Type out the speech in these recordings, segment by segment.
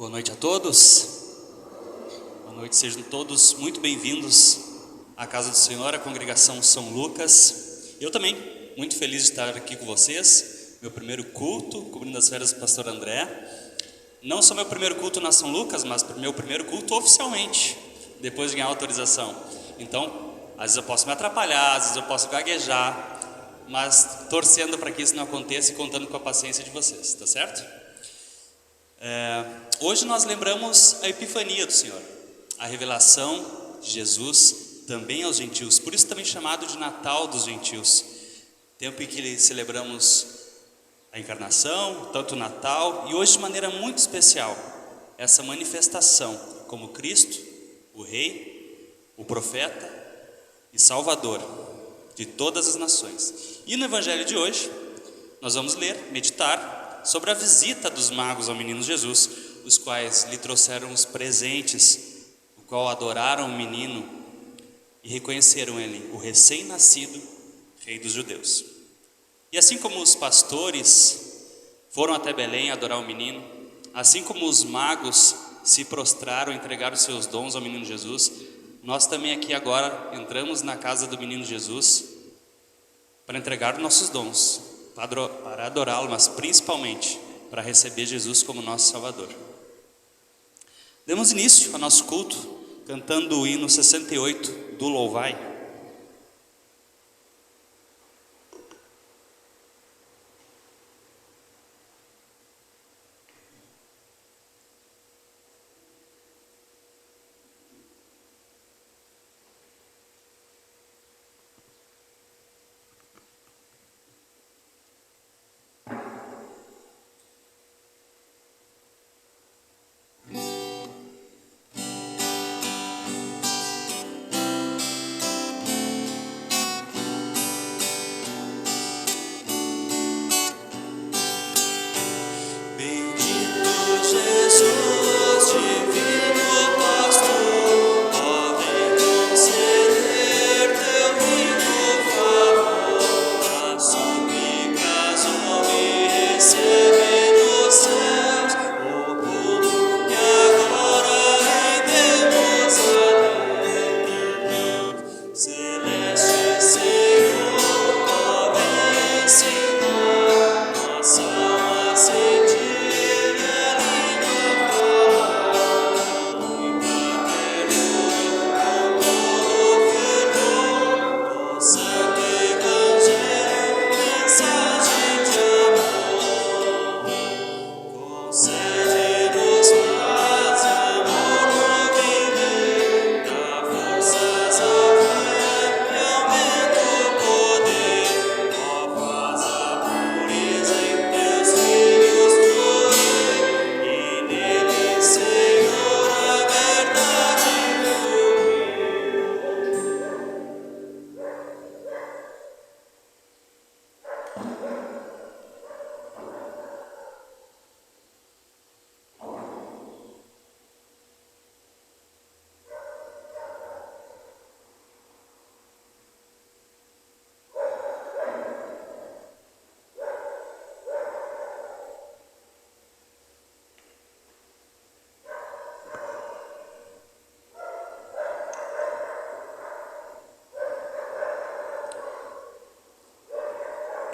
Boa noite a todos. Boa noite, sejam todos muito bem-vindos à casa do Senhor, à congregação São Lucas. Eu também, muito feliz de estar aqui com vocês. Meu primeiro culto, cobrindo as férias do pastor André. Não só meu primeiro culto na São Lucas, mas meu primeiro culto oficialmente, depois de ganhar autorização. Então, às vezes eu posso me atrapalhar, às vezes eu posso gaguejar, mas torcendo para que isso não aconteça e contando com a paciência de vocês, tá certo? Hoje nós lembramos a Epifania do Senhor, a revelação de Jesus também aos gentios, por isso também chamado de Natal dos gentios, tempo em que celebramos a encarnação, tanto o Natal, e hoje de maneira muito especial, essa manifestação como Cristo, o Rei, o Profeta e Salvador de todas as nações. E no Evangelho de hoje, nós vamos ler, meditar sobre a visita dos magos ao menino Jesus, os quais lhe trouxeram os presentes, o qual adoraram o menino e reconheceram ele, o recém-nascido Rei dos Judeus. E assim como os pastores foram até Belém adorar o menino, assim como os magos se prostraram, entregaram os seus dons ao menino Jesus, nós também aqui agora entramos na casa do menino Jesus para entregar os nossos dons, para adorá-lo, mas principalmente para receber Jesus como nosso Salvador. Demos início ao nosso culto cantando o hino 68 do Louvai.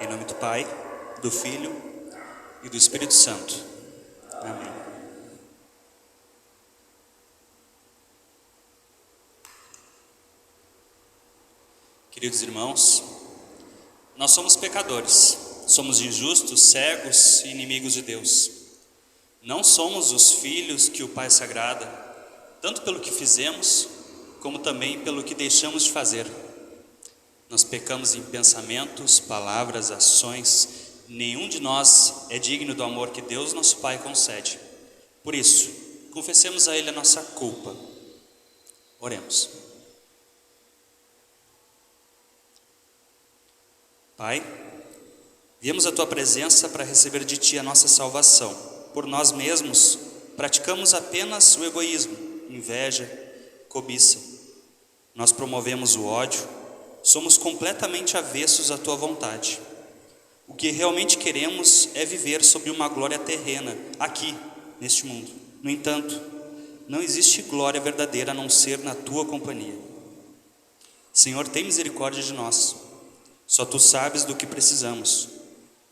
Em nome do Pai, do Filho e do Espírito Santo. Amém. Queridos irmãos, nós somos pecadores, somos injustos, cegos e inimigos de Deus. Não somos os filhos que o Pai se agrada, tanto pelo que fizemos, como também pelo que deixamos de fazer. Nós pecamos em pensamentos, palavras, ações. Nenhum de nós é digno do amor que Deus, nosso Pai, concede. Por isso, confessemos a Ele a nossa culpa. Oremos. Pai, viemos à Tua presença para receber de Ti a nossa salvação. Por nós mesmos, praticamos apenas o egoísmo, inveja, cobiça. Nós promovemos o ódio. Somos completamente avessos à Tua vontade. O que realmente queremos é viver sob uma glória terrena, aqui, neste mundo. No entanto, não existe glória verdadeira a não ser na tua companhia. Senhor, tem misericórdia de nós. Só tu sabes do que precisamos.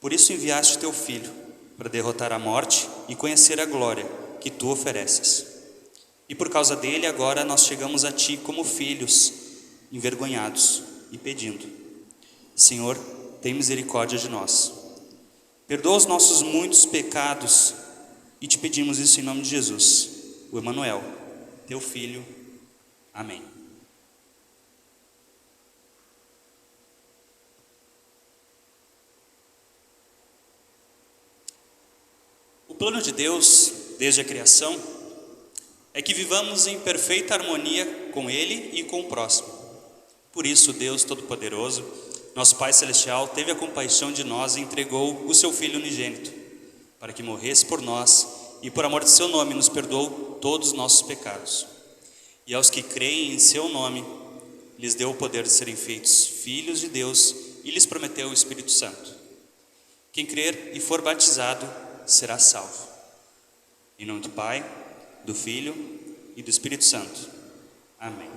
Por isso enviaste teu Filho, para derrotar a morte e conhecer a glória que tu ofereces. E por causa dele, agora nós chegamos a ti como filhos, envergonhados e pedindo: Senhor, tem misericórdia de nós. Perdoa os nossos muitos pecados, e te pedimos isso em nome de Jesus, o Emanuel, teu Filho. Amém. O plano de Deus, desde a criação, é que vivamos em perfeita harmonia com Ele e com o próximo. Por isso, Deus Todo-Poderoso, nosso Pai Celestial, teve a compaixão de nós e entregou o seu Filho unigênito, para que morresse por nós e por amor de seu nome nos perdoou todos os nossos pecados. E aos que creem em seu nome, lhes deu o poder de serem feitos filhos de Deus e lhes prometeu o Espírito Santo. Quem crer e for batizado será salvo. Em nome do Pai, do Filho e do Espírito Santo. Amém.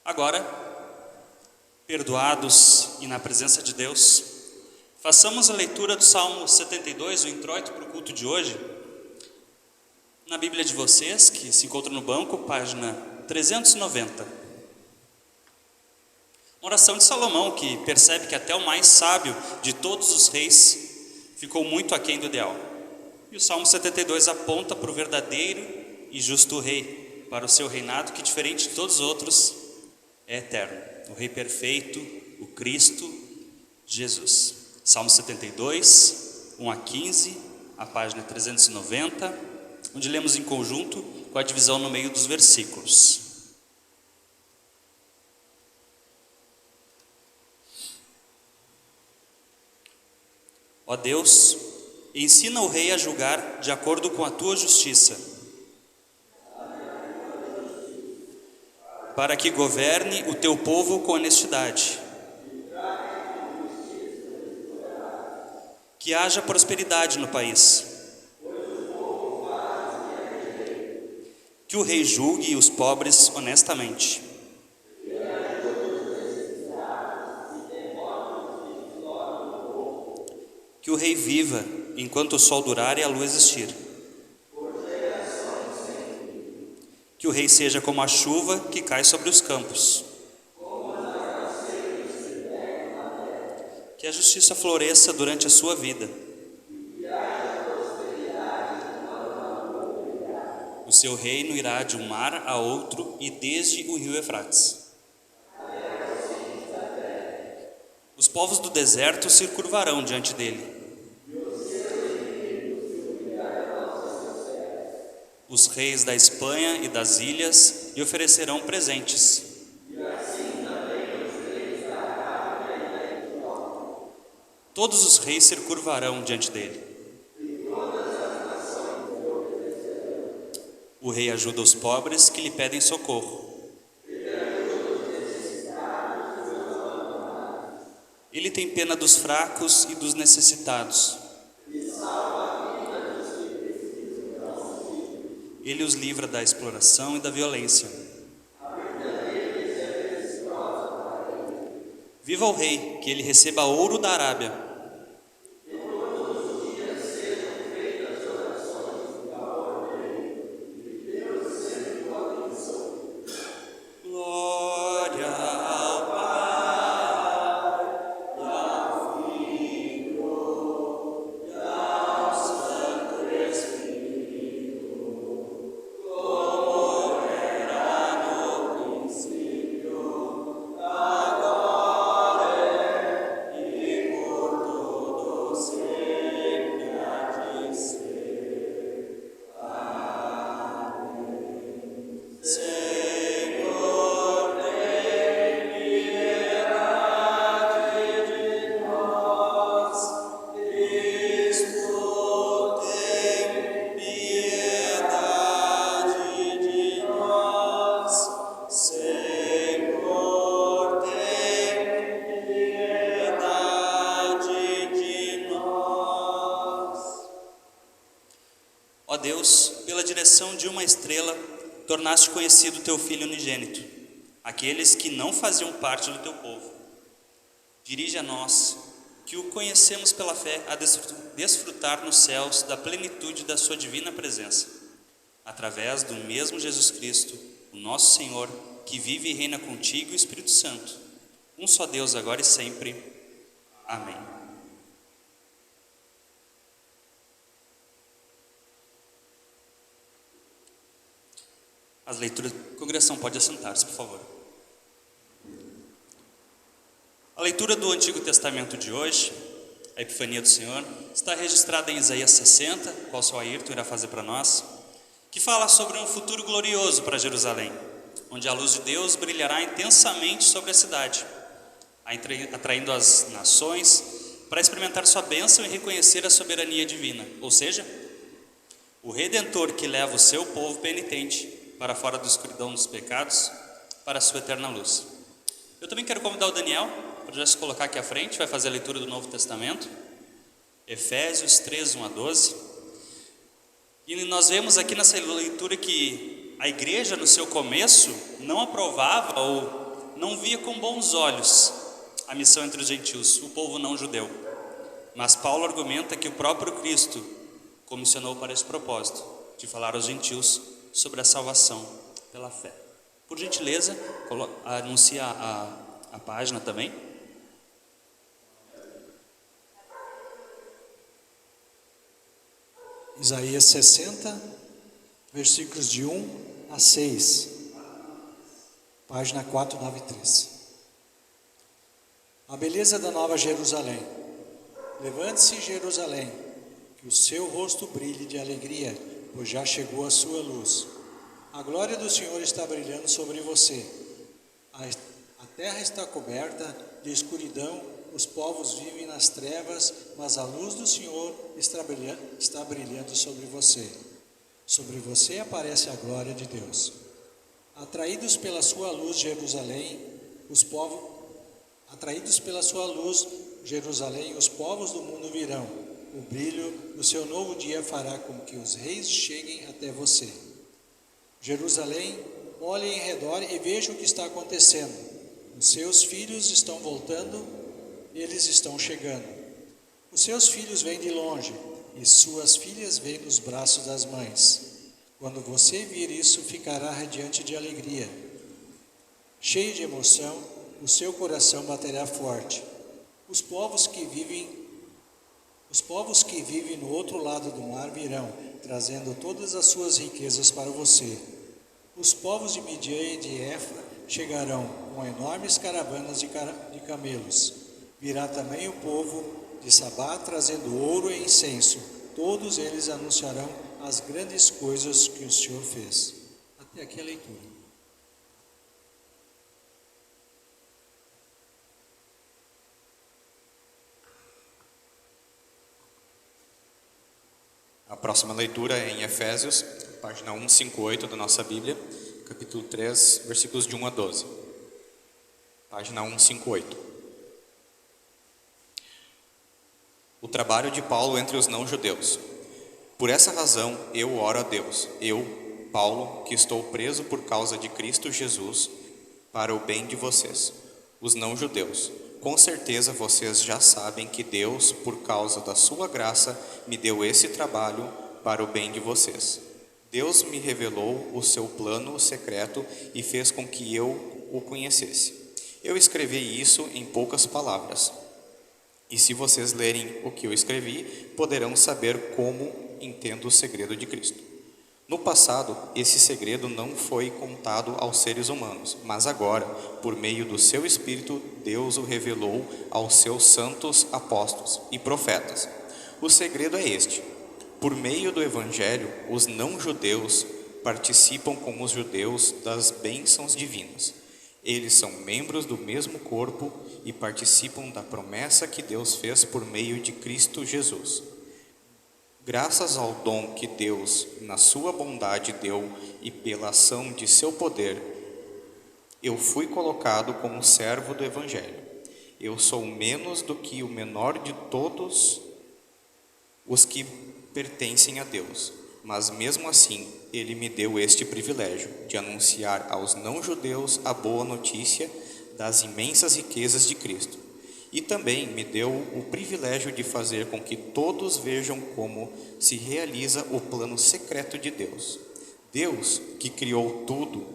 Agora, perdoados e na presença de Deus, façamos a leitura do Salmo 72, o introito para o culto de hoje. Na Bíblia de vocês, que se encontra no banco, página 390. Uma oração de Salomão, que percebe que até o mais sábio de todos os reis ficou muito aquém do ideal. E o Salmo 72 aponta para o verdadeiro e justo rei, para o seu reinado que, diferente de todos os outros, é eterno. O rei perfeito, o Cristo, Jesus. Salmo 72, 1 a 15, a página 390, onde lemos em conjunto com a divisão no meio dos versículos. Ó Deus, ensina o rei a julgar de acordo com a tua justiça, para que governe o teu povo com honestidade. Que haja prosperidade no país. Que o rei julgue os pobres honestamente. Que o rei viva enquanto o sol durar e a lua existir. Que o rei seja como a chuva que cai sobre os campos. Que a justiça floresça durante a sua vida. O seu reino irá de um mar a outro e desde o rio Eufrates. Os povos do deserto se curvarão diante dele. Os reis da Espanha e das ilhas lhe oferecerão presentes. Todos os reis se curvarão diante dele. O rei ajuda os pobres que lhe pedem socorro. Ele tem pena dos fracos e dos necessitados. Ele os livra da exploração e da violência. Viva o rei, que ele receba ouro da Arábia. Por Deus, pela direção de uma estrela, tornaste conhecido teu Filho unigênito, aqueles que não faziam parte do teu povo. Dirige a nós, que o conhecemos pela fé, a desfrutar nos céus da plenitude da sua divina presença, através do mesmo Jesus Cristo, o nosso Senhor, que vive e reina contigo e o Espírito Santo, um só Deus, agora e sempre. Amém. As leituras, a congregação pode assentar-se, por favor. A leitura do Antigo Testamento de hoje, a Epifania do Senhor, está registrada em Isaías 60, qual o seu Ayrton irá fazer para nós, que fala sobre um futuro glorioso para Jerusalém, onde a luz de Deus brilhará intensamente sobre a cidade, atraindo as nações para experimentar sua bênção e reconhecer a soberania divina, ou seja, o Redentor que leva o seu povo penitente para fora da escuridão dos pecados, para a sua eterna luz. Eu também quero convidar o Daniel para já se colocar aqui à frente, vai fazer a leitura do Novo Testamento, Efésios 3, 1 a 12. E nós vemos aqui nessa leitura que a igreja no seu começo não aprovava ou não via com bons olhos a missão entre os gentios, o povo não judeu. Mas Paulo argumenta que o próprio Cristo comissionou para esse propósito, de falar aos gentios sobre a salvação pela fé. Por gentileza, anuncia a página também. Isaías 60, versículos de 1 a 6, página 493. A beleza da Nova Jerusalém. Levante-se, Jerusalém, que o seu rosto brilhe de alegria, pois já chegou a sua luz. A glória do Senhor está brilhando sobre você. A terra está coberta de escuridão, os povos vivem nas trevas, mas a luz do Senhor está brilhando sobre você. Sobre você aparece a glória de Deus. Atraídos pela sua luz, Jerusalém, os povos do mundo virão. O brilho do seu novo dia fará com que os reis cheguem até você. Jerusalém, olhe em redor e veja o que está acontecendo. Os seus filhos estão voltando, eles estão chegando. Os seus filhos vêm de longe e suas filhas vêm nos braços das mães. Quando você vir isso, ficará radiante de alegria. Cheio de emoção, o seu coração baterá forte. Os povos que vivem no outro lado do mar virão, trazendo todas as suas riquezas para você. Os povos de Midian e de Efa chegarão com enormes caravanas de camelos. Virá também o povo de Sabá trazendo ouro e incenso. Todos eles anunciarão as grandes coisas que o Senhor fez. Até aqui a leitura. A próxima leitura é em Efésios, página 158 da nossa Bíblia, capítulo 3, versículos de 1 a 12. Página 158. O trabalho de Paulo entre os não-judeus. Por essa razão, eu oro a Deus, eu, Paulo, que estou preso por causa de Cristo Jesus, para o bem de vocês, os não-judeus. Com certeza vocês já sabem que Deus, por causa da sua graça, me deu esse trabalho para o bem de vocês. Deus me revelou o seu plano secreto e fez com que eu o conhecesse. Eu escrevi isso em poucas palavras. E se vocês lerem o que eu escrevi, poderão saber como entendo o segredo de Cristo. No passado, esse segredo não foi contado aos seres humanos, mas agora, por meio do seu Espírito, Deus o revelou aos seus santos apóstolos e profetas. O segredo é este: por meio do Evangelho, os não-judeus participam com os judeus das bênçãos divinas. Eles são membros do mesmo corpo e participam da promessa que Deus fez por meio de Cristo Jesus. Graças ao dom que Deus, na sua bondade, deu e pela ação de seu poder, eu fui colocado como servo do Evangelho. Eu sou menos do que o menor de todos os que pertencem a Deus, mas mesmo assim ele me deu este privilégio de anunciar aos não-judeus a boa notícia das imensas riquezas de Cristo. E também me deu o privilégio de fazer com que todos vejam como se realiza o plano secreto de Deus. Deus, que criou tudo,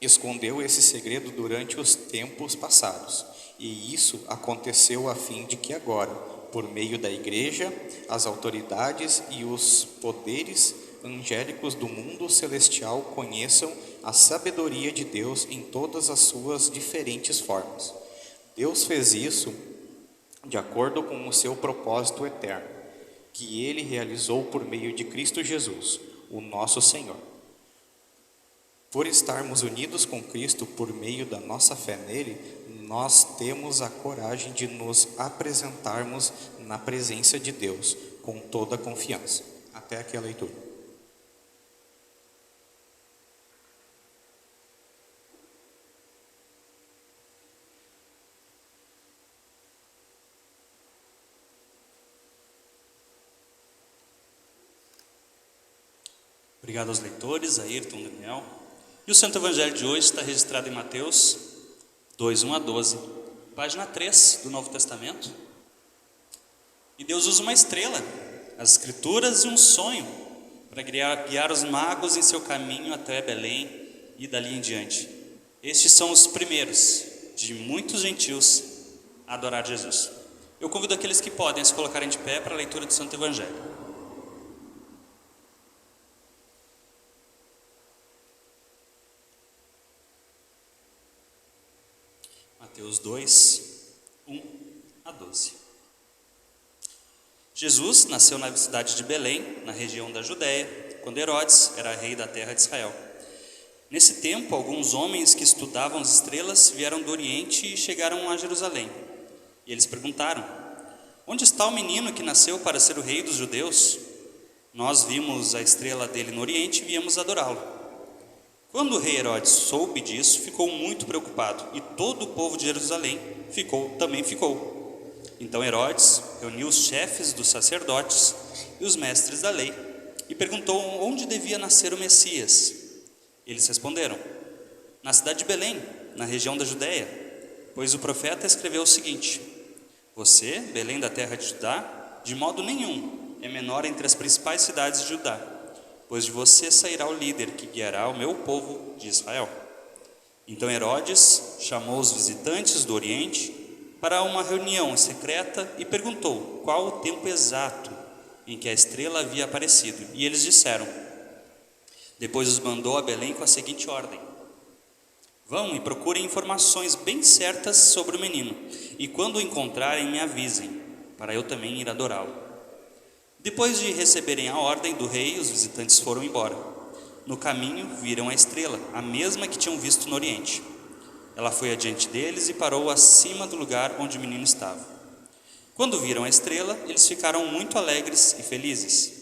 escondeu esse segredo durante os tempos passados, e isso aconteceu a fim de que agora, por meio da Igreja, as autoridades e os poderes angélicos do mundo celestial conheçam a sabedoria de Deus em todas as suas diferentes formas. Deus fez isso de acordo com o seu propósito eterno, que Ele realizou por meio de Cristo Jesus, o nosso Senhor. Por estarmos unidos com Cristo por meio da nossa fé nele, nós temos a coragem de nos apresentarmos na presença de Deus com toda a confiança. Até aqui a leitura. Obrigado aos leitores, Ayrton, Daniel. E o Santo Evangelho de hoje está registrado em Mateus 2, 1 a 12, página 3 do Novo Testamento. E Deus usa uma estrela, as Escrituras e um sonho para guiar os magos em seu caminho até Belém e dali em diante. Estes são os primeiros de muitos gentios a adorar Jesus. Eu convido aqueles que podem a se colocarem de pé para a leitura do Santo Evangelho. Mateus 2, 1 a 12. Jesus nasceu na cidade de Belém, na região da Judéia, quando Herodes era rei da terra de Israel. Nesse tempo, alguns homens que estudavam as estrelas vieram do Oriente e chegaram a Jerusalém. E eles perguntaram: onde está o menino que nasceu para ser o rei dos judeus? Nós vimos a estrela dele no Oriente e viemos adorá-lo. Quando o rei Herodes soube disso, ficou muito preocupado, e todo o povo de Jerusalém também ficou. Então Herodes reuniu os chefes dos sacerdotes e os mestres da lei e perguntou onde devia nascer o Messias. Eles responderam: na cidade de Belém, na região da Judéia, pois o profeta escreveu o seguinte: você, Belém da terra de Judá, de modo nenhum é menor entre as principais cidades de Judá, pois de você sairá o líder que guiará o meu povo de Israel. Então Herodes chamou os visitantes do Oriente para uma reunião secreta e perguntou qual o tempo exato em que a estrela havia aparecido. E eles disseram. Depois os mandou a Belém com a seguinte ordem: vão e procurem informações bem certas sobre o menino, e quando o encontrarem me avisem, para eu também ir adorá-lo. Depois de receberem a ordem do rei, os visitantes foram embora. No caminho viram a estrela, a mesma que tinham visto no Oriente. Ela foi adiante deles e parou acima do lugar onde o menino estava. Quando viram a estrela, eles ficaram muito alegres e felizes.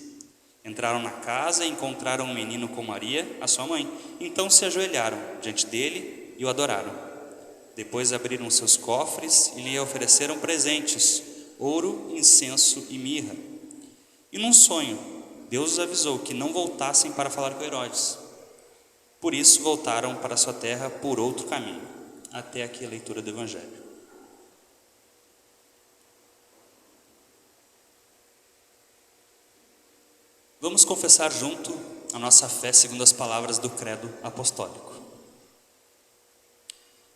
Entraram na casa e encontraram o menino com Maria, a sua mãe. Então se ajoelharam diante dele e o adoraram. Depois abriram seus cofres e lhe ofereceram presentes: ouro, incenso e mirra. E num sonho, Deus os avisou que não voltassem para falar com Herodes. Por isso voltaram para sua terra por outro caminho. Até aqui a leitura do Evangelho. Vamos confessar junto a nossa fé segundo as palavras do Credo Apostólico.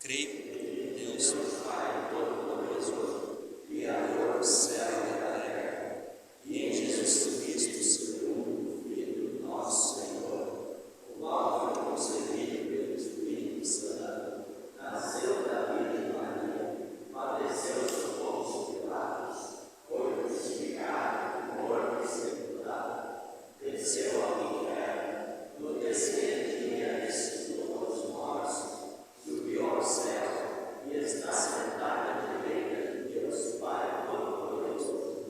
Creio em Deus, Pai Todo-Poderoso, Criador do céu e da terra, e em Jesus Cristo, seu único Filho, nosso Senhor, o qual foi concebido pelo Espírito Santo, nasceu da Virgem Maria, padeceu sob Pôncio Pilatos, foi crucificado, morto e sepultado, desceu ao inferno, no terceiro dia ressuscitou dos mortos, subiu ao céu e está sentado à direita de Deus Pai Todo-Poderoso.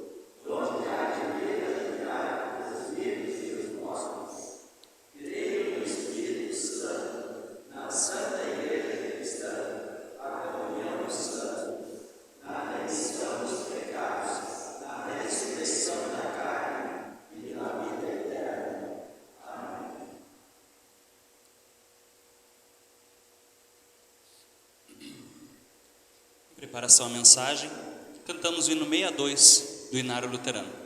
Preparação à mensagem. Cantamos o hino 62 do Inário Luterano.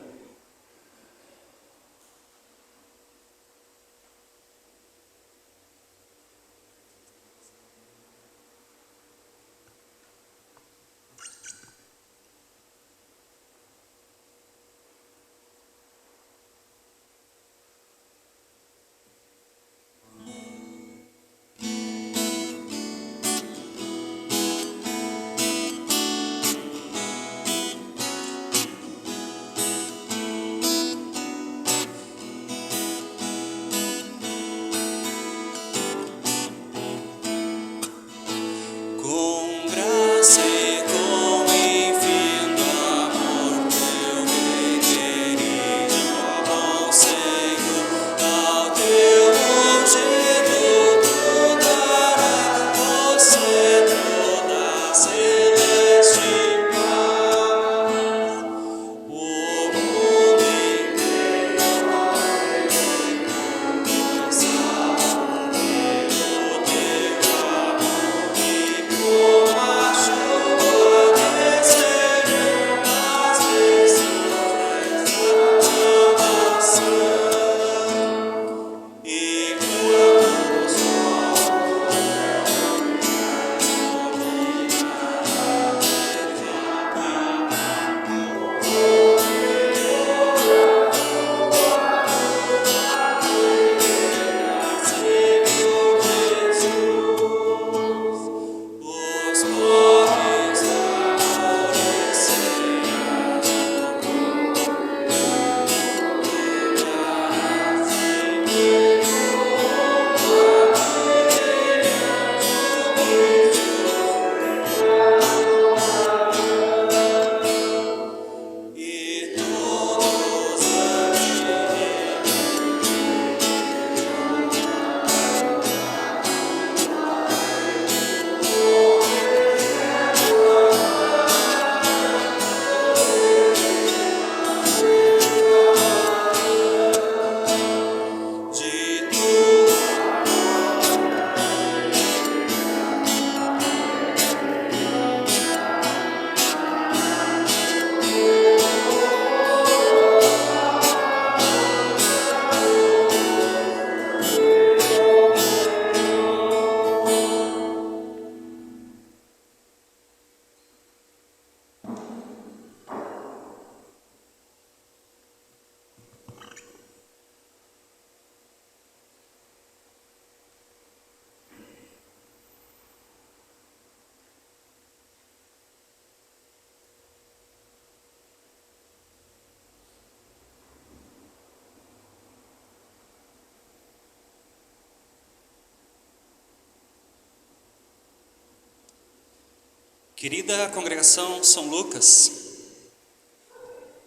Querida congregação São Lucas,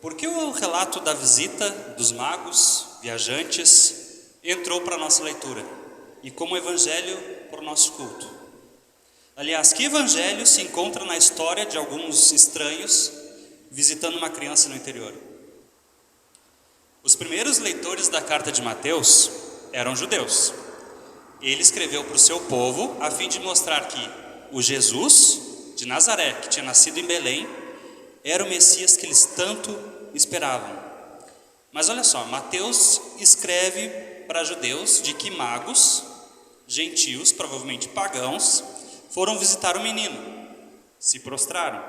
por que o relato da visita dos magos, viajantes, entrou para a nossa leitura e como evangelho para o nosso culto? Aliás, que evangelho se encontra na história de alguns estranhos visitando uma criança no interior? Os primeiros leitores da carta de Mateus eram judeus. Ele escreveu para o seu povo a fim de mostrar que o Jesus de Nazaré, que tinha nascido em Belém, era o Messias que eles tanto esperavam. Mas olha só, Mateus escreve para judeus de que magos, gentios, provavelmente pagãos, foram visitar o menino, se prostraram,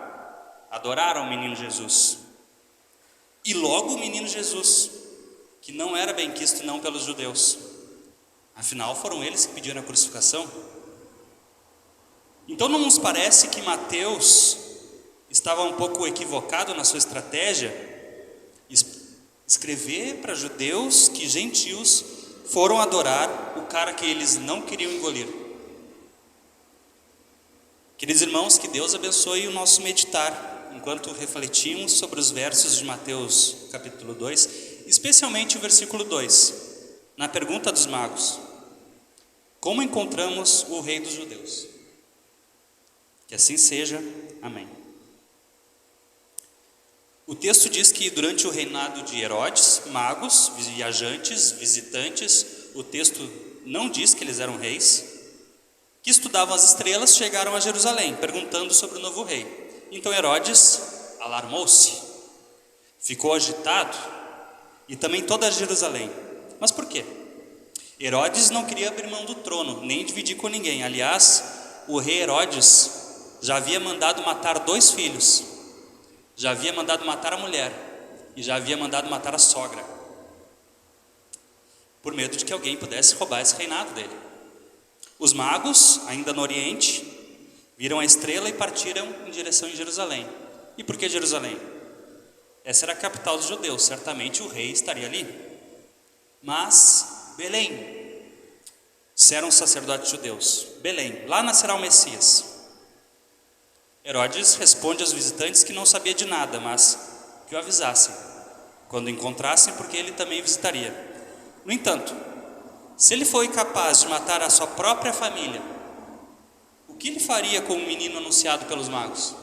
adoraram o menino Jesus. E logo o menino Jesus, que não era bem quisto não pelos judeus, afinal foram eles que pediram a crucificação. Então não nos parece que Mateus estava um pouco equivocado na sua estratégia, escrever para judeus que gentios foram adorar o cara que eles não queriam engolir. Queridos irmãos, que Deus abençoe o nosso meditar, enquanto refletimos sobre os versos de Mateus capítulo 2, especialmente o versículo 2, na pergunta dos magos: como encontramos o rei dos judeus? Que assim seja, amém. O texto diz que durante o reinado de Herodes, magos, viajantes, visitantes, o texto não diz que eles eram reis, que estudavam as estrelas, chegaram a Jerusalém, perguntando sobre o novo rei. Então Herodes alarmou-se, ficou agitado, e também toda Jerusalém. Mas por quê? Herodes não queria abrir mão do trono, nem dividir com ninguém. Aliás, o rei Herodes já havia mandado matar 2 filhos, já havia mandado matar a mulher e já havia mandado matar a sogra, por medo de que alguém pudesse roubar esse reinado dele. Os magos, ainda no Oriente, viram a estrela e partiram em direção a Jerusalém. E por que Jerusalém? Essa era a capital dos judeus, certamente o rei estaria ali. Mas Belém, disseram os sacerdotes judeus, Belém, lá nascerá o Messias. Herodes responde aos visitantes que não sabia de nada, mas que o avisassem quando encontrassem, porque ele também visitaria. No entanto, se ele foi capaz de matar a sua própria família, o que ele faria com o menino anunciado pelos magos?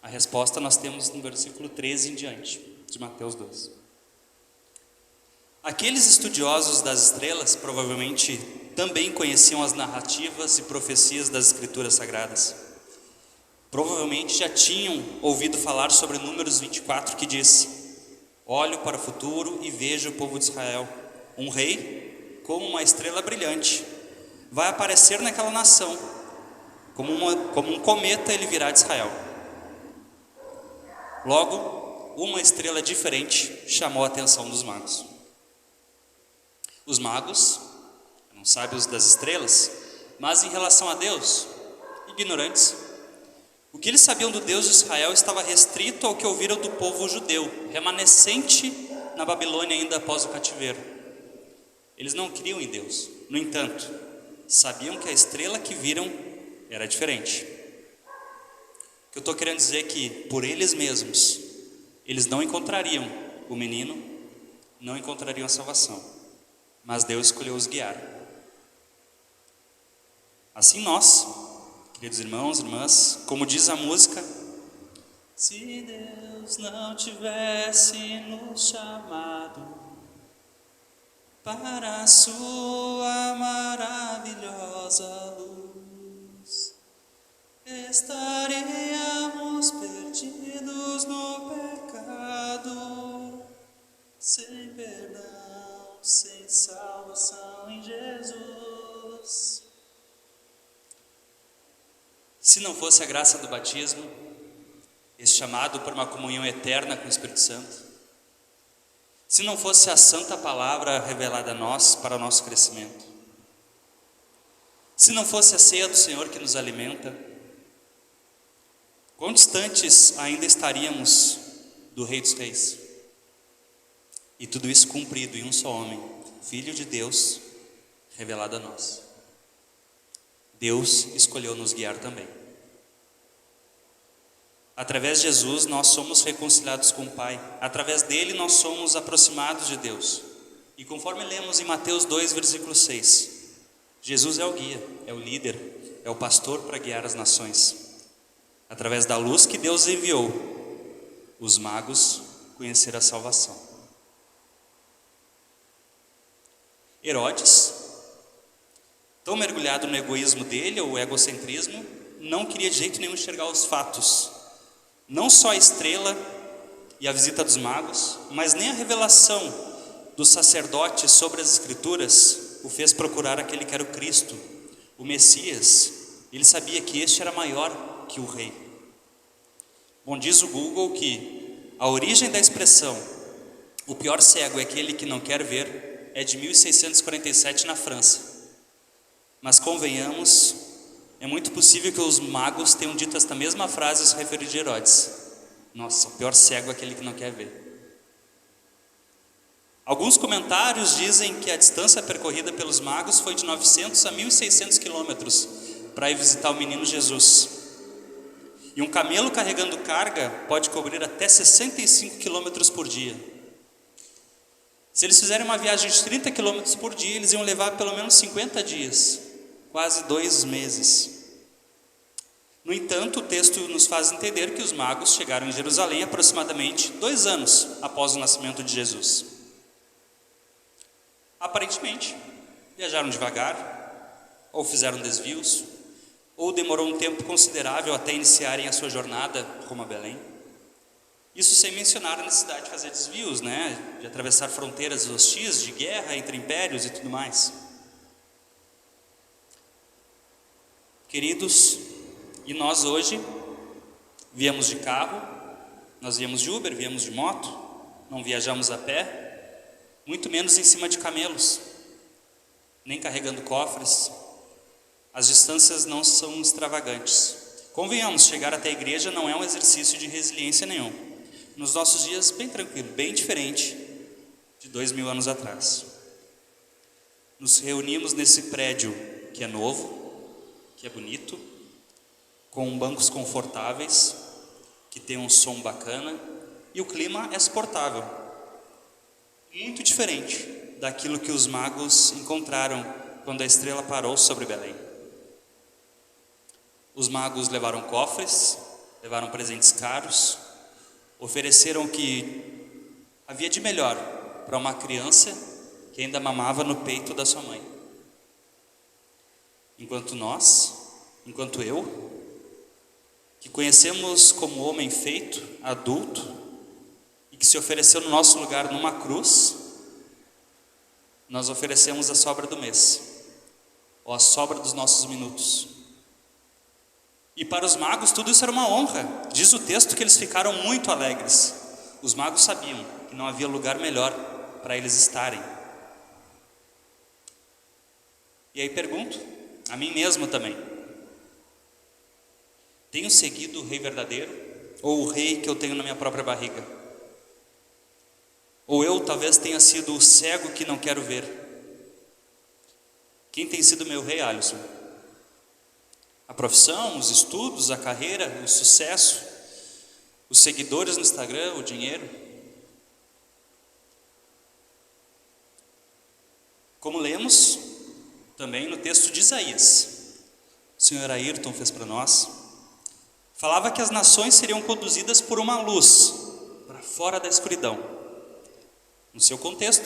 A resposta nós temos no versículo 13 em diante, de Mateus 2. Aqueles estudiosos das estrelas provavelmente também conheciam as narrativas e profecias das Escrituras Sagradas. Provavelmente já tinham ouvido falar sobre Números 24, que diz: olho para o futuro e vejo o povo de Israel, um rei como uma estrela brilhante, vai aparecer naquela nação, como um cometa ele virá de Israel. Logo, uma estrela diferente chamou a atenção dos magos. Os magos, não sábios das estrelas, mas em relação a Deus, ignorantes. O que eles sabiam do Deus de Israel estava restrito ao que ouviram do povo judeu, remanescente na Babilônia ainda após o cativeiro. Eles não criam em Deus. No entanto, sabiam que a estrela que viram era diferente. O que eu estou querendo dizer é que, por eles mesmos, eles não encontrariam o menino, não encontrariam a salvação, mas Deus escolheu os guiar. Assim nós, queridos irmãos, irmãs, como diz a música, se Deus não tivesse nos chamado para a sua maravilhosa luz, estaríamos perdidos no pecado, sem perdão, sem salvação em Jesus. Se não fosse a graça do batismo, esse chamado por uma comunhão eterna com o Espírito Santo, se não fosse a santa palavra revelada a nós para o nosso crescimento, se não fosse a ceia do Senhor que nos alimenta, quão distantes ainda estaríamos do Rei dos Reis? E tudo isso cumprido em um só homem, Filho de Deus, revelado a nós. Deus escolheu nos guiar também. Através de Jesus nós somos reconciliados com o Pai. Através dele nós somos aproximados de Deus. E conforme lemos em Mateus 2, versículo 6, Jesus é o guia, é o líder, é o pastor para guiar as nações. Através da luz que Deus enviou, os magos conheceram a salvação. Herodes, tão mergulhado no egoísmo dele, ou egocentrismo, não queria de jeito nenhum enxergar os fatos. Não só a estrela e a visita dos magos, mas nem a revelação dos sacerdotes sobre as Escrituras o fez procurar aquele que era o Cristo, o Messias. Ele sabia que este era maior que o rei. Bom, diz o Google que a origem da expressão "o pior cego é aquele que não quer ver" é de 1647 na França. Mas convenhamos, é muito possível que os magos tenham dito esta mesma frase a se referir de Herodes. Nossa, o pior cego é aquele que não quer ver. Alguns comentários dizem que a distância percorrida pelos magos foi de 900 a 1.600 quilômetros para ir visitar o menino Jesus. E um camelo carregando carga pode cobrir até 65 quilômetros por dia. Se eles fizerem uma viagem de 30 quilômetros por dia, eles iam levar pelo menos 50 dias, quase 2 meses. No entanto, o texto nos faz entender que os magos chegaram em Jerusalém aproximadamente 2 anos após o nascimento de Jesus. Aparentemente, viajaram devagar, ou fizeram desvios, ou demorou um tempo considerável até iniciarem a sua jornada rumo a Belém. Isso sem mencionar a necessidade de fazer desvios, né? De atravessar fronteiras hostis, de guerra entre impérios e tudo mais. Queridos, e nós hoje viemos de carro, nós viemos de Uber, viemos de moto, não viajamos a pé, muito menos em cima de camelos, nem carregando cofres. As distâncias não são extravagantes. Convenhamos, chegar até a igreja não é um exercício de resiliência nenhum. Nos nossos dias, bem tranquilo, bem diferente de 2000 anos atrás. Nos reunimos nesse prédio que é novo, que é bonito, com bancos confortáveis, que tem um som bacana, e o clima é suportável. Muito diferente daquilo que os magos encontraram quando a estrela parou sobre Belém. Os magos levaram cofres, levaram presentes caros, ofereceram o que havia de melhor para uma criança que ainda mamava no peito da sua mãe. Enquanto eu, que conhecemos como homem feito, adulto, e que se ofereceu no nosso lugar numa cruz, nós oferecemos a sobra do mês, ou a sobra dos nossos minutos. E para os magos tudo isso era uma honra. Diz o texto que eles ficaram muito alegres. Os magos sabiam que não havia lugar melhor para eles estarem. E aí pergunto, a mim mesmo também: tenho seguido o rei verdadeiro, ou o rei que eu tenho na minha própria barriga? Ou eu talvez tenha sido o cego que não quero ver? Quem tem sido meu rei, Alisson? A profissão, os estudos, a carreira, o sucesso, os seguidores no Instagram, o dinheiro? Como lemos também no texto de Isaías, o senhor Ayrton fez para nós, falava que as nações seriam conduzidas por uma luz, para fora da escuridão. No seu contexto,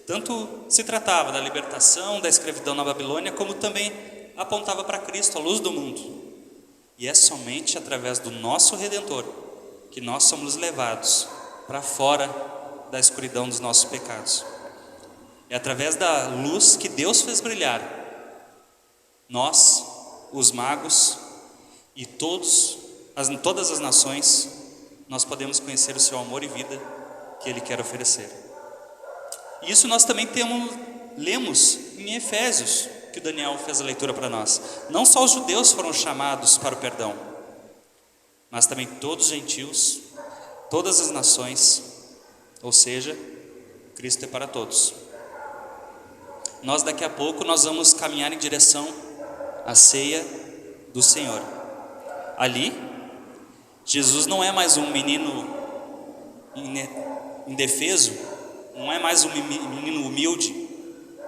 tanto se tratava da libertação da escravidão na Babilônia, como também apontava para Cristo, a luz do mundo. E é somente através do nosso Redentor que nós somos levados para fora da escuridão dos nossos pecados. É através da luz que Deus fez brilhar. Nós, os magos e todas as nações, nós podemos conhecer o seu amor e vida que Ele quer oferecer. E isso nós também lemos em Efésios, que o Daniel fez a leitura para nós. Não só os judeus foram chamados para o perdão, mas também todos os gentios, todas as nações, ou seja, Cristo é para todos. Nós daqui a pouco nós vamos caminhar em direção à ceia do Senhor. Ali, Jesus não é mais um menino indefeso, não é mais um menino humilde.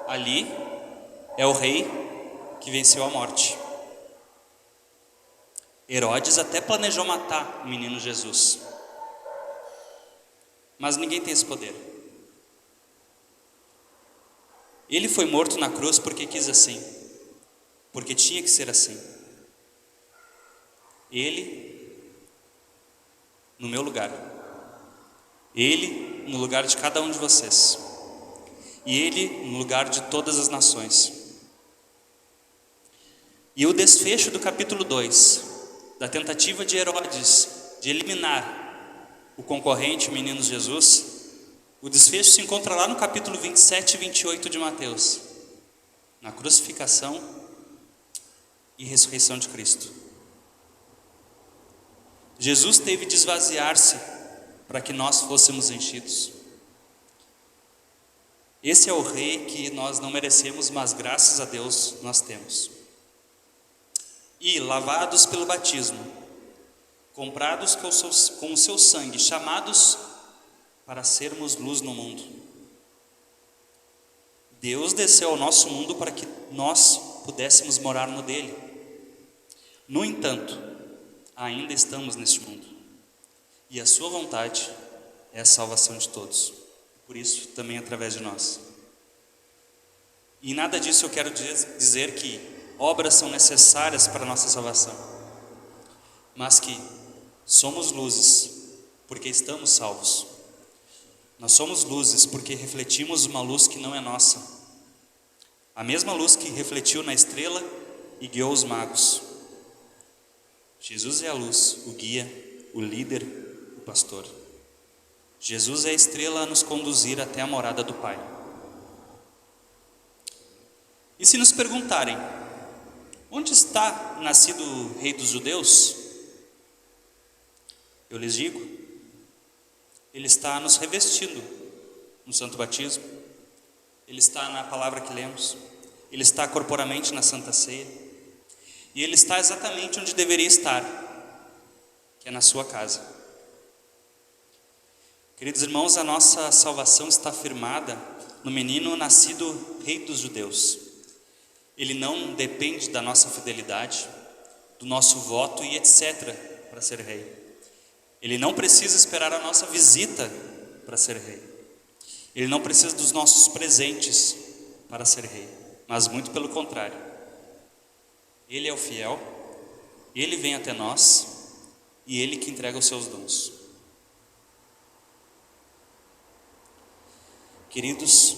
Ali é o rei que venceu a morte. Herodes até planejou matar o menino Jesus, mas ninguém tem esse poder. Ele foi morto na cruz porque quis assim, porque tinha que ser assim. Ele no meu lugar, Ele no lugar de cada um de vocês, e Ele no lugar de todas as nações. E o desfecho do capítulo 2, da tentativa de Herodes de eliminar o concorrente, o menino Jesus, o desfecho se encontra lá no capítulo 27 e 28 de Mateus, na crucificação e ressurreição de Cristo. Jesus teve de esvaziar-se para que nós fôssemos enchidos. Esse é o rei que nós não merecemos, mas graças a Deus nós temos. E lavados pelo batismo, comprados com o seu sangue, chamados para sermos luz no mundo. Deus desceu ao nosso mundo para que nós pudéssemos morar no dele. No entanto, ainda estamos neste mundo, e a sua vontade é a salvação de todos, por isso também através de nós. E nada disso eu quero dizer que, obras são necessárias para a nossa salvação, mas que somos luzes porque estamos salvos. Nós somos luzes porque refletimos uma luz que não é nossa. A mesma luz que refletiu na estrela e guiou os magos. Jesus é a luz, o guia, o líder, o pastor. Jesus é a estrela a nos conduzir até a morada do Pai. E se nos perguntarem, onde está nascido o Rei dos Judeus? Eu lhes digo, ele está nos revestindo no Santo Batismo, ele está na palavra que lemos, ele está corporamente na Santa Ceia, e ele está exatamente onde deveria estar, que é na sua casa. Queridos irmãos, a nossa salvação está firmada no menino nascido Rei dos Judeus. Ele não depende da nossa fidelidade, do nosso voto e etc. para ser rei. Ele não precisa esperar a nossa visita para ser rei. Ele não precisa dos nossos presentes para ser rei, mas muito pelo contrário. Ele é o fiel, ele vem até nós e ele que entrega os seus dons. Queridos,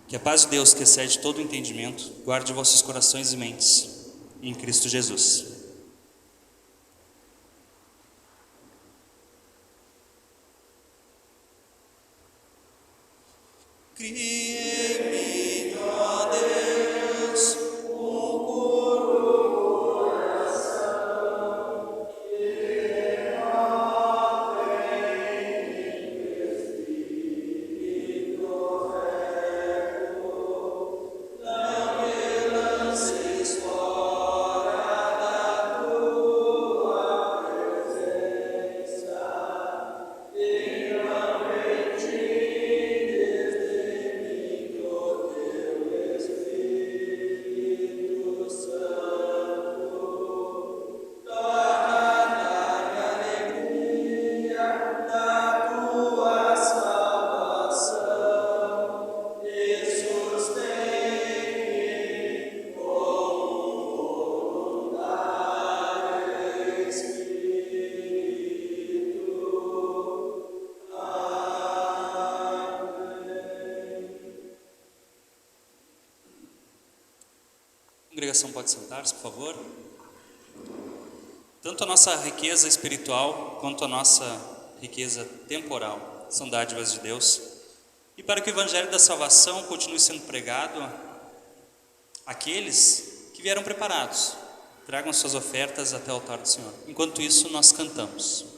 que a paz de Deus, que excede todo o entendimento, guarde vossos corações e mentes em Cristo Jesus. Crie-me, ó Deus, A congregação pode sentar-se, por favor. Tanto a nossa riqueza espiritual quanto a nossa riqueza temporal são dádivas de Deus. E para que o Evangelho da Salvação continue sendo pregado, aqueles que vieram preparados tragam suas ofertas até o altar do Senhor. Enquanto isso, nós cantamos.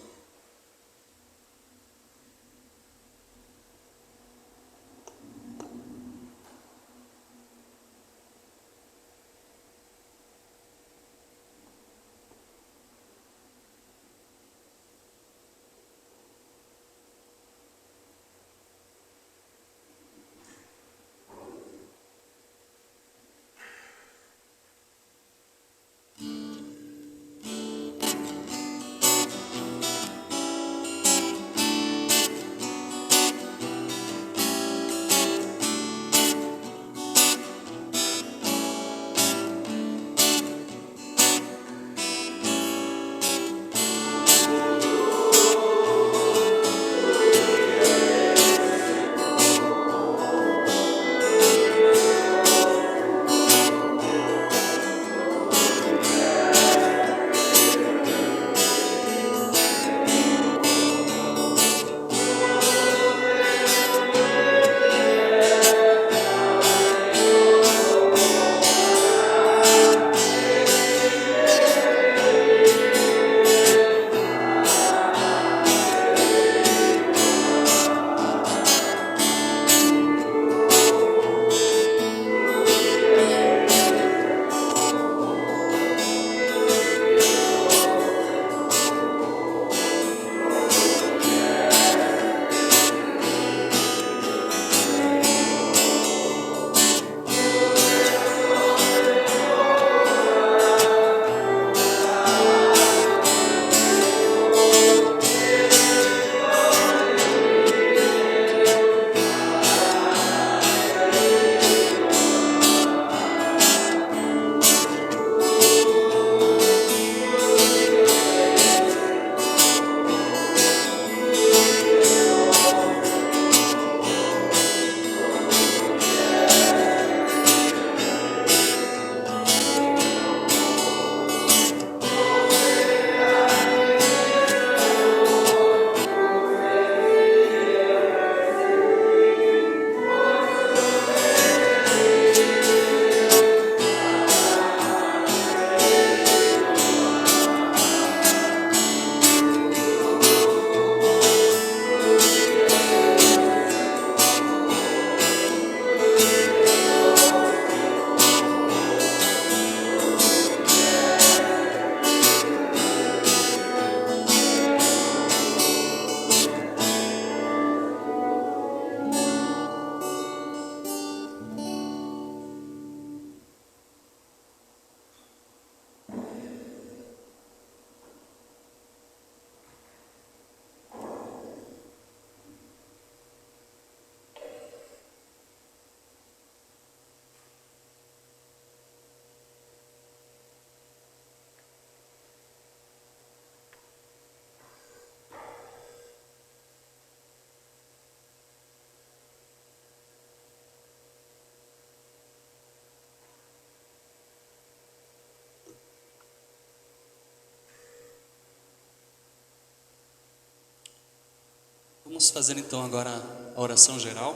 Vamos fazer então agora a oração geral.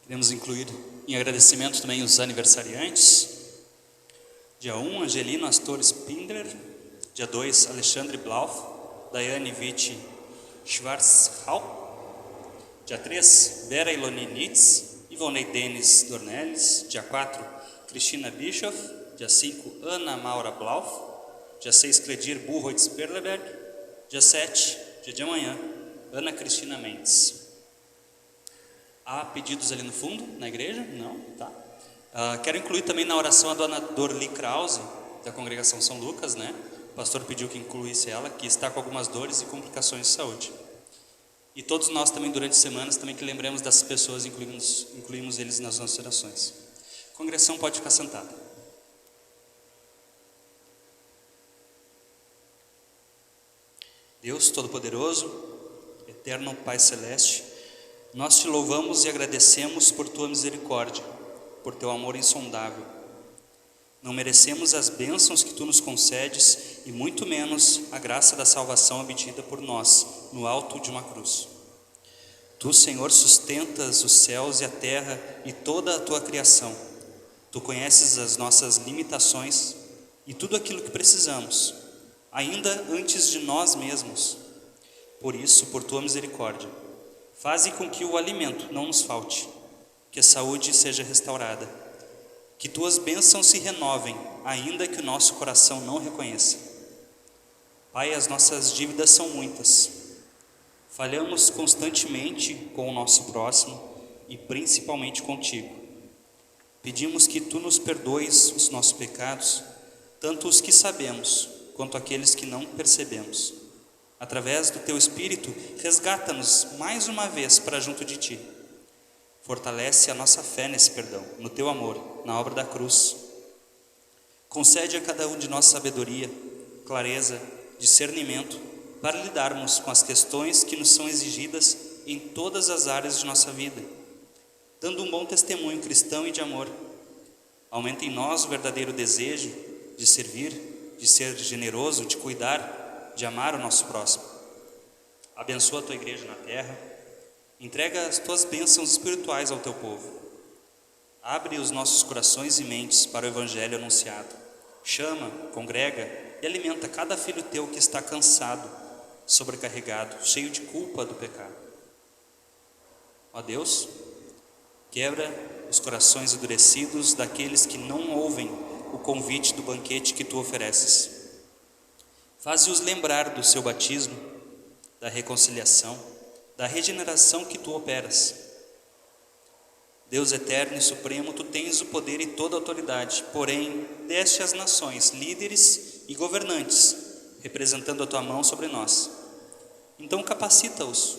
Queremos incluir em agradecimento também os aniversariantes. Dia 1, Angelino Astor Spindler. Dia 2, Alexandre Blauf, Daiane Witt Schwarzhau. Dia 3, Vera Iloni Nitz, Ivonei Denis Dornelles. Dia 4, Cristina Bischoff. Dia 5, Ana Maura Blauf. Dia 6, Cledir Burroitz Perleberg. Dia 7, dia de amanhã, Ana Cristina Mendes. Há pedidos ali no fundo, na igreja? Não? Tá. Quero incluir também na oração a dona Dorli Krause, da congregação São Lucas, né? O pastor pediu que incluísse ela, que está com algumas dores e complicações de saúde. E todos nós também, durante semanas, também que lembremos dessas pessoas, incluímos eles nas nossas orações. A congregação pode ficar sentada. Deus Todo-Poderoso, Eterno Pai Celeste, nós te louvamos e agradecemos por tua misericórdia, por teu amor insondável. Não merecemos as bênçãos que tu nos concedes e muito menos a graça da salvação obtida por nós no alto de uma cruz. Tu, Senhor, sustentas os céus e a terra e toda a tua criação. Tu conheces as nossas limitações e tudo aquilo que precisamos, ainda antes de nós mesmos. Por isso, por tua misericórdia, faze com que o alimento não nos falte, que a saúde seja restaurada, que tuas bênçãos se renovem, ainda que o nosso coração não reconheça. Pai, as nossas dívidas são muitas. Falhamos constantemente com o nosso próximo e principalmente contigo. Pedimos que tu nos perdoes os nossos pecados, tanto os que sabemos quanto aqueles que não percebemos. Através do teu Espírito, resgata-nos mais uma vez para junto de ti. Fortalece a nossa fé nesse perdão, no teu amor, na obra da cruz. Concede a cada um de nós sabedoria, clareza, discernimento, para lidarmos com as questões que nos são exigidas em todas as áreas de nossa vida, dando um bom testemunho cristão e de amor. Aumenta em nós o verdadeiro desejo de servir, de ser generoso, de cuidar, de amar o nosso próximo. Abençoa a tua igreja na terra, entrega as tuas bênçãos espirituais ao teu povo. Abre os nossos corações e mentes para o evangelho anunciado. Chama, congrega e alimenta cada filho teu que está cansado, sobrecarregado, cheio de culpa do pecado. Ó Deus, quebra os corações endurecidos daqueles que não ouvem o convite do banquete que tu ofereces. Faze-os lembrar do seu batismo, da reconciliação, da regeneração que tu operas. Deus eterno e supremo, tu tens o poder e toda a autoridade, porém deste às nações, líderes e governantes, representando a tua mão sobre nós. Então capacita-os,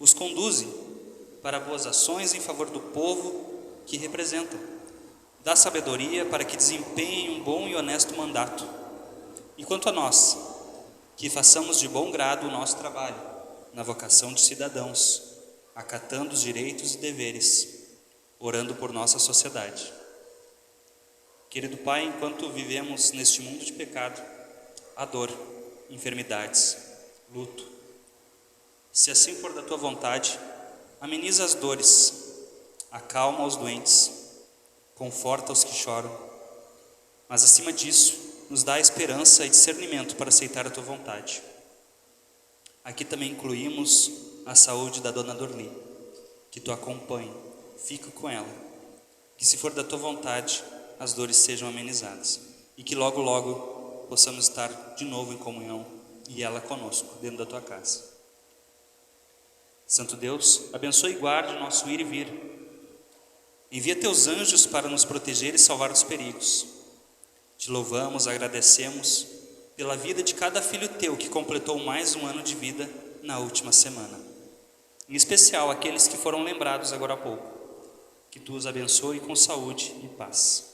os conduze para boas ações em favor do povo que representam. Dá sabedoria para que desempenhem um bom e honesto mandato. E quanto a nós, que façamos de bom grado o nosso trabalho, na vocação de cidadãos, acatando os direitos e deveres, orando por nossa sociedade. Querido Pai, enquanto vivemos neste mundo de pecado, há dor, enfermidades, luto. Se assim for da tua vontade, ameniza as dores, acalma os doentes, conforta os que choram, mas acima disso, nos dá esperança e discernimento para aceitar a tua vontade. Aqui também incluímos a saúde da dona Dorli, que tu acompanhe, fica com ela, que se for da tua vontade, as dores sejam amenizadas e que logo, logo possamos estar de novo em comunhão e ela conosco, dentro da tua casa. Santo Deus, abençoe e guarde o nosso ir e vir. Envia teus anjos para nos proteger e salvar dos perigos. Te louvamos, agradecemos pela vida de cada filho teu que completou mais um ano de vida na última semana. Em especial aqueles que foram lembrados agora há pouco. Que tu os abençoe com saúde e paz.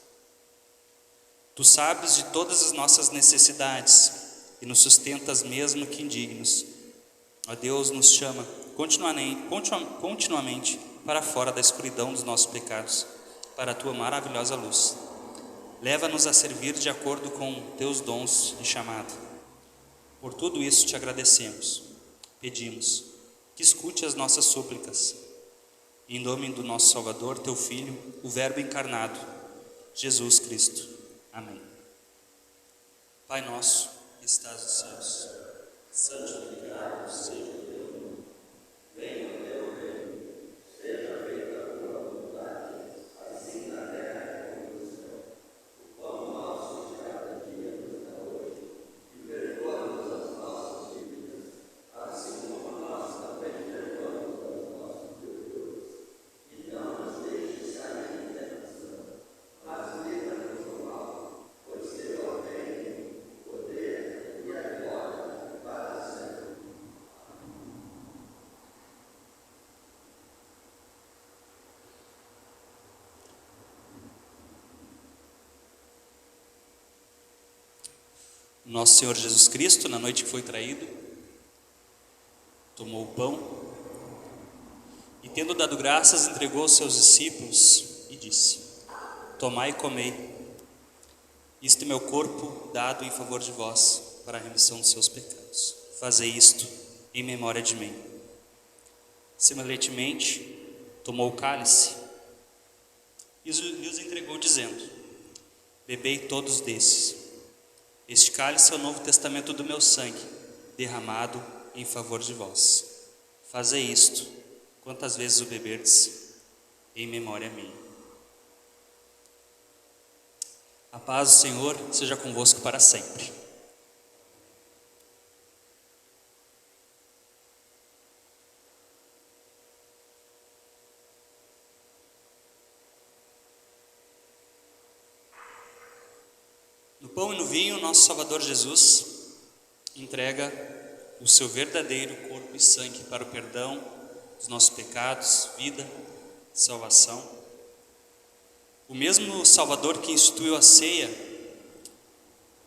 Tu sabes de todas as nossas necessidades e nos sustentas mesmo que indignos. Ó Deus, nos chama continuamente para fora da escuridão dos nossos pecados, para a tua maravilhosa luz. Leva-nos a servir de acordo com teus dons e chamado. Por tudo isso te agradecemos, pedimos, que escute as nossas súplicas. Em nome do nosso Salvador, teu Filho, o Verbo encarnado, Jesus Cristo. Amém. Pai nosso, que estás nos céus, santificado seja o teu nome. Venha o teu reino, seja feita a tua vontade, assim na terra como no céu. O pão nosso de cada dia nos dá hoje, e perdoa-nos as nossas dívidas, assim como nós também perdoamos aos nossos devedores. E não nos deixes cair em tentação, mas livra-nos do mal, pois teu é o reino, o poder e a glória para sempre. Nosso Senhor Jesus Cristo, na noite que foi traído, tomou o pão e, tendo dado graças, entregou aos seus discípulos e disse: tomai e comei, isto é meu corpo dado em favor de vós, para a remissão dos seus pecados. Fazei isto em memória de mim. Semelhantemente, tomou o cálice e os entregou, dizendo: bebei todos desses. Este cálice é o novo testamento do meu sangue, derramado em favor de vós. Fazei isto, quantas vezes o beberdes, em memória minha. A paz do Senhor seja convosco para sempre. No pão e no vinho, nosso Salvador Jesus entrega o seu verdadeiro corpo e sangue para o perdão dos nossos pecados, vida, salvação. O mesmo Salvador que instituiu a ceia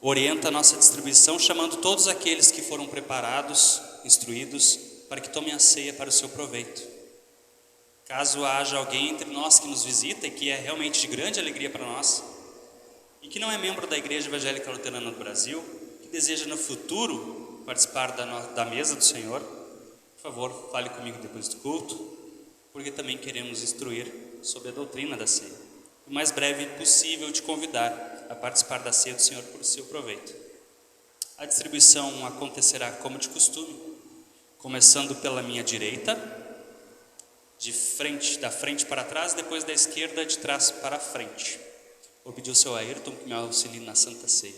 orienta a nossa distribuição, chamando todos aqueles que foram preparados, instruídos, para que tomem a ceia para o seu proveito. Caso haja alguém entre nós que nos visita e que é realmente de grande alegria para nós, e que não é membro da Igreja Evangélica Luterana do Brasil, que deseja no futuro participar da mesa do Senhor, por favor, fale comigo depois do culto, porque também queremos instruir sobre a doutrina da ceia. O mais breve possível te convidar a participar da ceia do Senhor por seu proveito. A distribuição acontecerá como de costume, começando pela minha direita, da frente para trás, depois da esquerda, de trás para frente. Vou pedir ao seu Ayrton que me auxilie na Santa Ceia.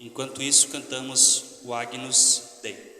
Enquanto isso, cantamos o Agnus Dei.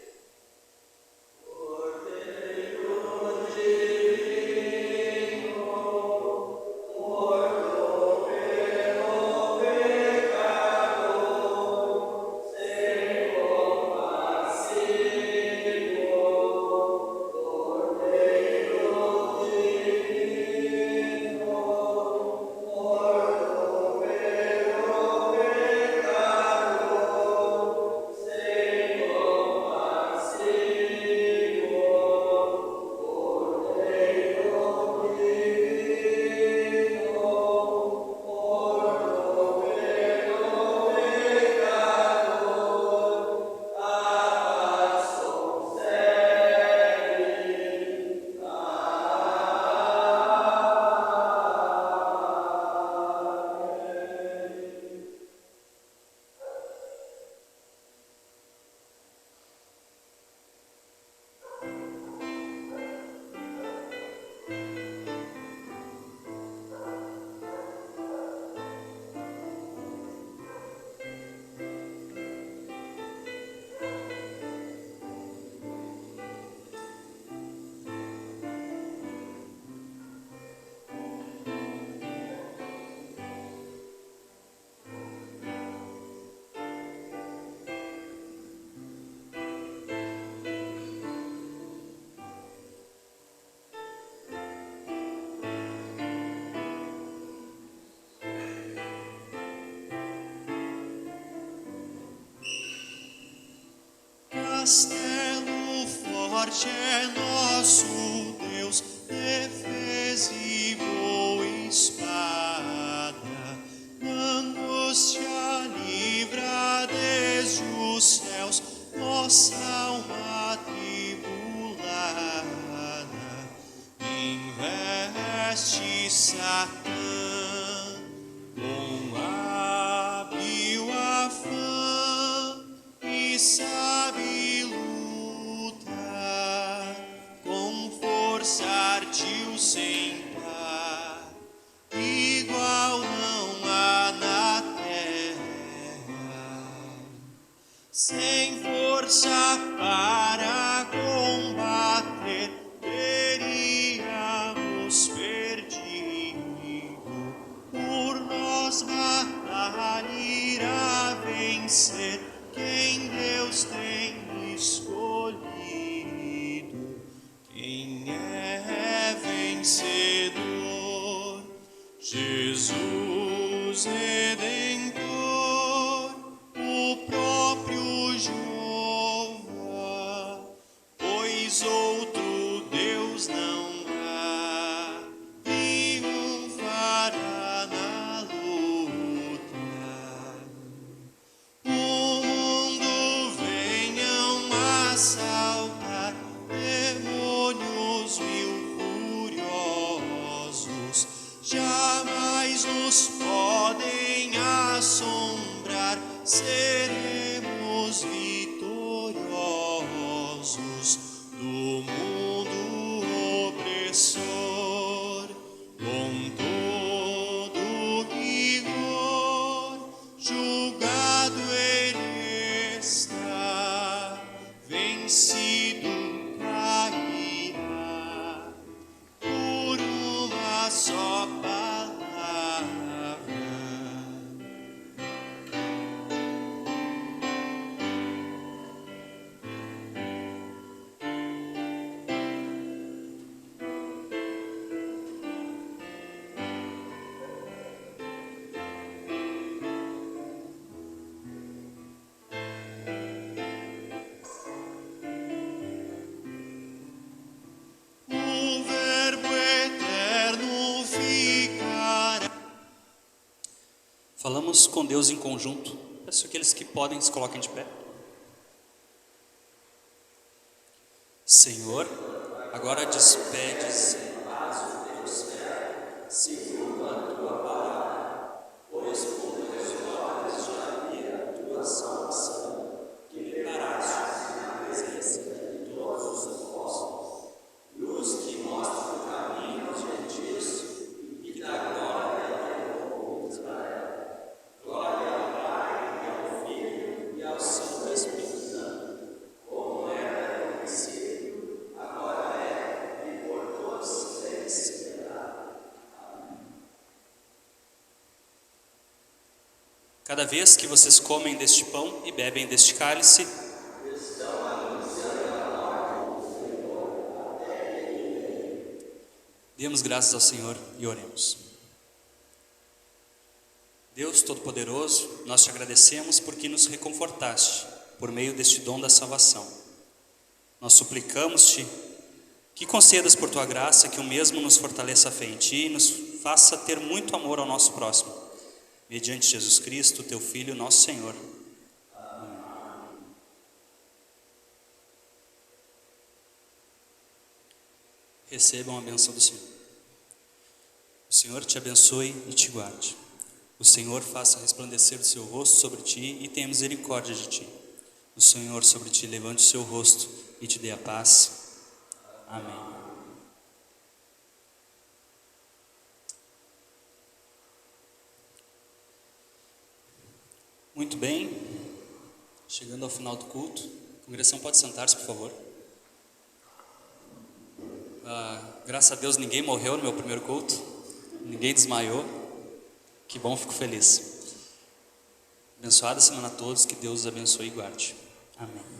Castelo forte é nosso Deus, defesa e boa espada, angústia livra desde os céus, nossa alma tribulada. partiu sem par, igual não há na terra, sem força para combater, teríamos perdido. Por nós batalha irá vencer, quem Deus tem escolhido. Quem é vencedor? Jesus Redentor, o próprio Jeová, pois outro Deus não há, triunfará na luta. O mundo venham assaltar, demônios mil furiosos jamais nos podem assombrar, seremos vitoriosos do mundo opressor. Com todo rigor, julgado ele está, vencido cairá por uma só palavra. O Verbo eterno ficará. Falamos com Deus em conjunto. Peço que aqueles que podem se coloquem de pé. Senhor, agora despedes em paz o teu servo, segundo a tua palavra, pois com teus olhos já vi a tua salvação, que preparaste na presença de todos os apóstolos, luz que mostra o caminho aos gentios e que dá glória ao povo de Israel. Glória ao Pai, e ao Filho, e ao Santo Espírito Santo, como era no princípio, agora é, e por todos sempre será. Amém. Cada vez que vocês comem deste pão e bebem deste cálice, demos graças ao Senhor e oremos. Deus Todo-Poderoso, nós te agradecemos porque nos reconfortaste por meio deste dom da salvação. Nós suplicamos-te que concedas por tua graça que o mesmo nos fortaleça a fé em ti e nos faça ter muito amor ao nosso próximo. Mediante Jesus Cristo, teu Filho, nosso Senhor. Amém. Recebam a bênção do Senhor. O Senhor te abençoe e te guarde. O Senhor faça resplandecer o seu rosto sobre ti e tenha misericórdia de ti. O Senhor sobre ti levante o seu rosto e te dê a paz. Amém. Muito bem, chegando ao final do culto, a congregação pode sentar-se, por favor. Graças a Deus ninguém morreu no meu primeiro culto, ninguém desmaiou, que bom, fico feliz. Abençoada semana a todos, que Deus os abençoe e guarde. Amém.